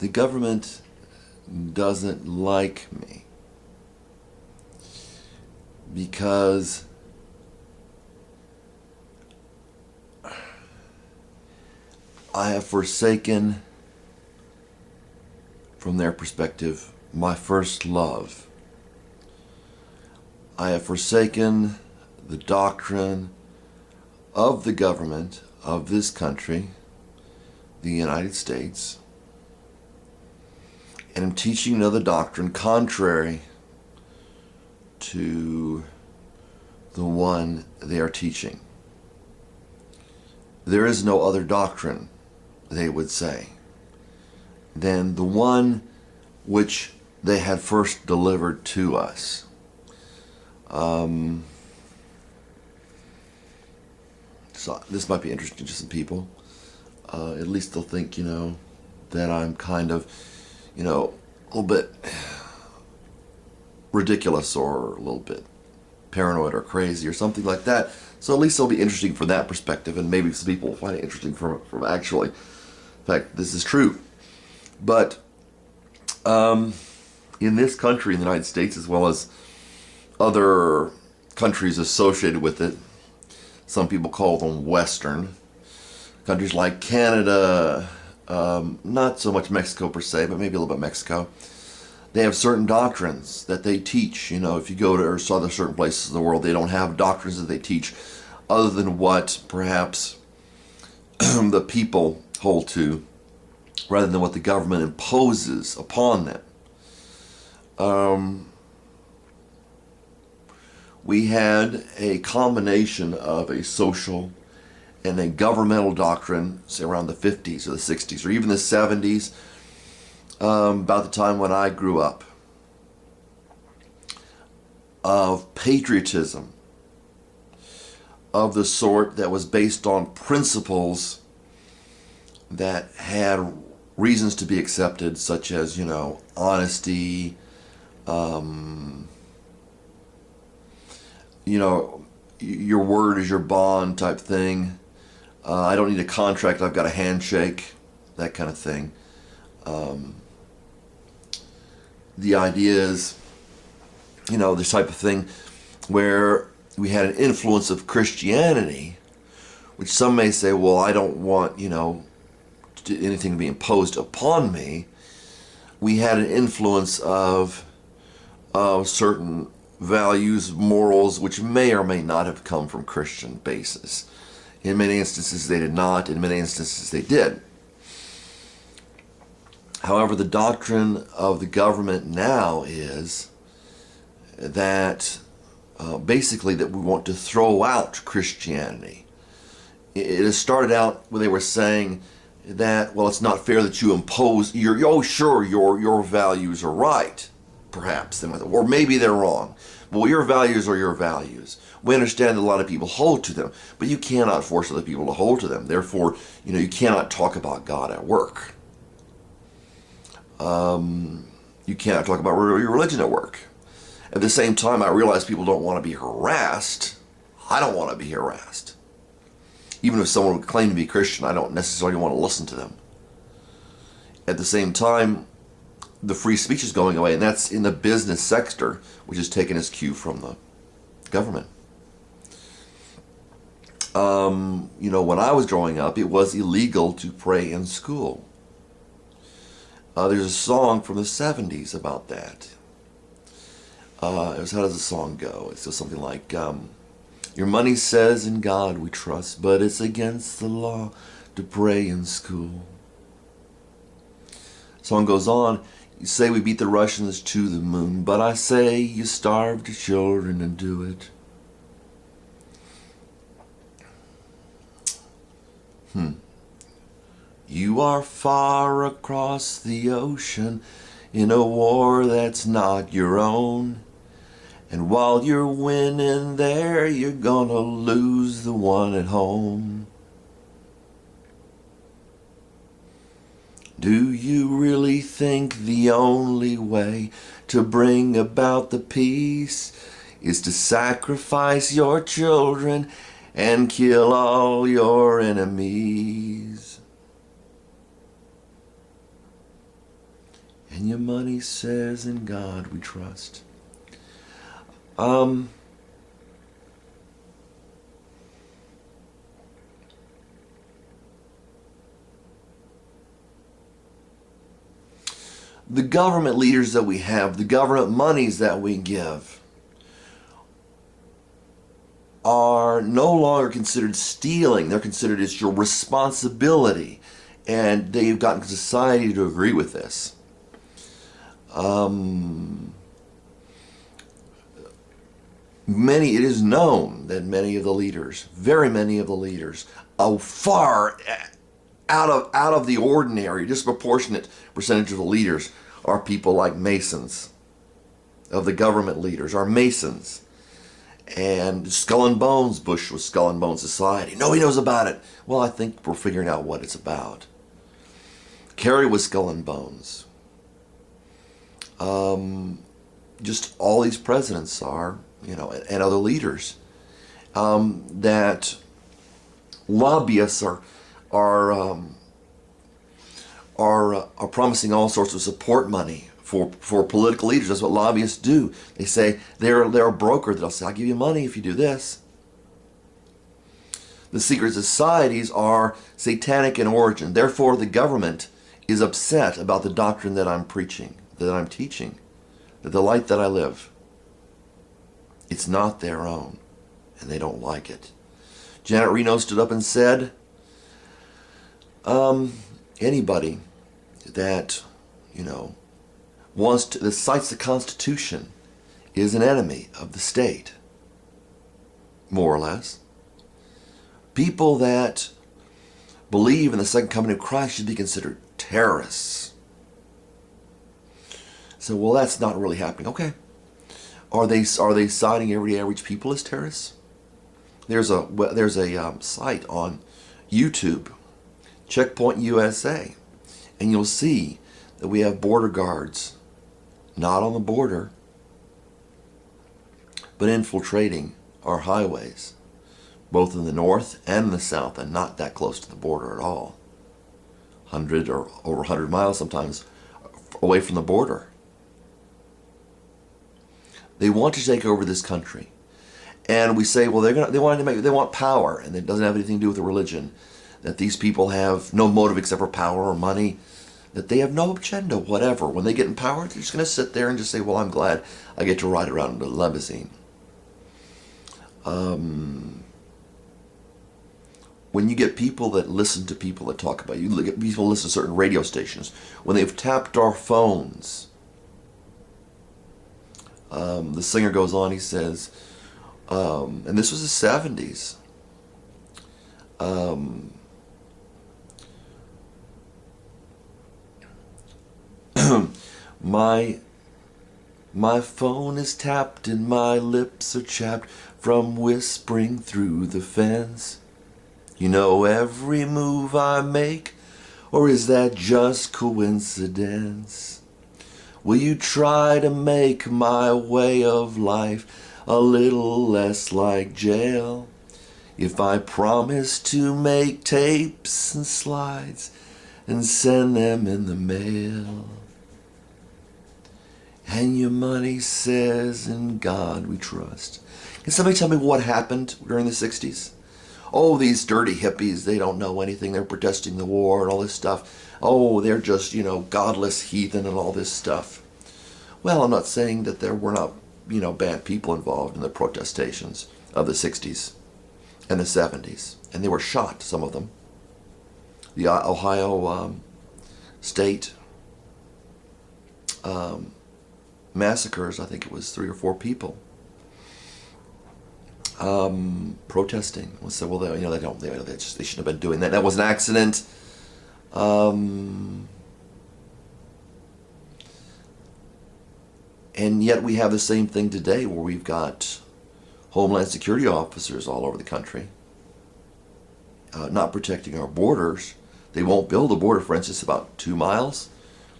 the government doesn't like me because I have forsaken, from their perspective, my first love. I have forsaken the doctrine of the government of this country, the United States, and am teaching another doctrine contrary to the one they are teaching. There is no other doctrine, they would say, than the one which they had first delivered to us. So this might be interesting to some people. At least they'll think, that I'm kind of, a little bit ridiculous or a little bit paranoid or crazy or something like that. So at least it'll be interesting from that perspective, and maybe some people will find it interesting from actually, in fact, this is true. But in this country, in the United States, as well as other countries associated with it, some people call them Western, countries like Canada, not so much Mexico per se, but maybe a little bit Mexico, they have certain doctrines that they teach. If you go to or other certain places in the world, they don't have doctrines that they teach other than what perhaps the people hold to, rather than what the government imposes upon them. We had a combination of a social and a governmental doctrine, say around the 50s or the 60s or even the 70s, about the time when I grew up, of patriotism of the sort that was based on principles that had reasons to be accepted, such as, honesty, your word is your bond type thing. I don't need a contract, I've got a handshake, that kind of thing. The idea is, this type of thing where we had an influence of Christianity, which some may say, well, I don't want, anything to be imposed upon me. We had an influence of certain values, morals, which may or may not have come from Christian basis. In many instances they did not, in many instances they did. However, the doctrine of the government now is that basically that we want to throw out Christianity. It has started out when they were saying that, well, it's not fair that you impose your values are right, perhaps, or maybe they're wrong. Well, your values are your values. We understand that a lot of people hold to them, but you cannot force other people to hold to them. Therefore, you cannot talk about God at work. You cannot talk about your religion at work. At the same time, I realize people don't want to be harassed. I don't want to be harassed. Even if someone would claim to be Christian, I don't necessarily want to listen to them. At the same time, the free speech is going away, and that's in the business sector, which is taking its cue from the government. When I was growing up, it was illegal to pray in school. There's a song from the 70s about that. How does the song go? It says something like, your money says in God we trust, but it's against the law to pray in school. Song goes on, you say we beat the Russians to the moon, but I say you starved your children and do it. You are far across the ocean in a war that's not your own. And while you're winning there, you're gonna lose the one at home. Do you really think the only way to bring about the peace is to sacrifice your children and kill all your enemies? And your money says, in God we trust. The government leaders that we have, the government monies that we give, are no longer considered stealing. They're considered as your responsibility. And they've gotten society to agree with this. It is known that many of the leaders, very many of the leaders, a far out of the ordinary, disproportionate percentage of the leaders are people like Masons. Of the government leaders are Masons. And Skull and Bones, Bush was Skull and Bones Society. Nobody knows about it. Well, I think we're figuring out what it's about. Kerry was Skull and Bones. Just all these presidents are, and other leaders, that lobbyists are promising all sorts of support money for political leaders. That's what lobbyists do. They say they're a broker that'll say, I'll give you money if you do this. The secret societies are satanic in origin. Therefore, the government is upset about the doctrine that I'm preaching, that I'm teaching, the light that I live. It's not their own, and they don't like it. Janet Reno stood up and said, anybody that, that cites the Constitution is an enemy of the state, more or less. People that believe in the second coming of Christ should be considered terrorists. So, well, that's not really happening. Okay. Are they citing everyday average people as terrorists? There's a site on YouTube, Checkpoint USA, and you'll see that we have border guards, not on the border, but infiltrating our highways, both in the north and the south, and not that close to the border at all. 100 or over 100 miles sometimes away from the border. They want to take over this country. And we say, well, they want power, and it doesn't have anything to do with the religion. That these people have no motive except for power or money. That they have no agenda, whatever. When they get in power, they're just going to sit there and just say, well, I'm glad I get to ride around in a limousine. When you get people that listen to people that talk about you, get people listen to certain radio stations, when they've tapped our phones, the singer goes on, he says, and this was the 70s, my phone is tapped and my lips are chapped from whispering through the fence. You know every move I make, or is that just coincidence? Will you try to make my way of life a little less like jail? If I promise to make tapes and slides and send them in the mail. And your money says, in God we trust. Can somebody tell me what happened during the 60s? Oh, these dirty hippies, they don't know anything. They're protesting the war and all this stuff. Oh, they're just, godless heathen and all this stuff. Well, I'm not saying that there were not, bad people involved in the protestations of the 60s and the 70s. And they were shot, some of them. The Ohio State massacres, I think it was 3 or 4 people. Protesting. We'll say, well, they shouldn't have been doing that. That was an accident. And yet we have the same thing today, where we've got Homeland Security officers all over the country, not protecting our borders. They won't build a border, for instance, about 2 miles.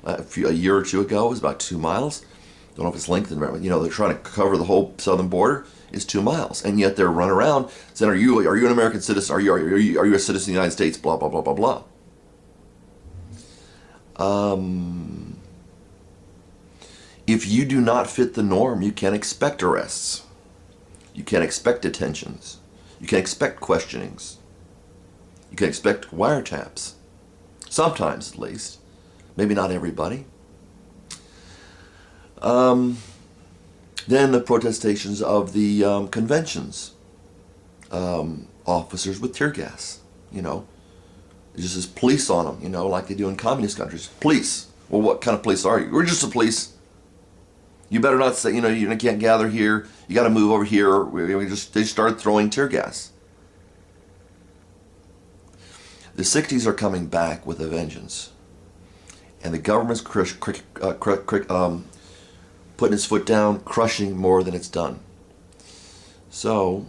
A year or two ago, it was about 2 miles. Don't know if it's lengthened. They're trying to cover the whole southern border. Is 2 miles, and yet they're run around saying, "Are you an American citizen? Are you a citizen of the United States?" Blah blah blah blah blah. If you do not fit the norm, you can't expect arrests. You can't expect detentions. You can't expect questionings. You can expect wiretaps. Sometimes, at least. Maybe not everybody. Then the protestations of the conventions. Officers with tear gas, you know. It just says police on them, you know, like they do in communist countries. Police. Well, what kind of police are you? We're just the police. You better not say, you know, you can't gather here. You got to move over here. They started throwing tear gas. The 60s are coming back with a vengeance. And the government's putting its foot down, crushing more than it's done. So,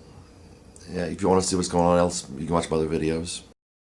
yeah, if you want to see what's going on else, you can watch my other videos.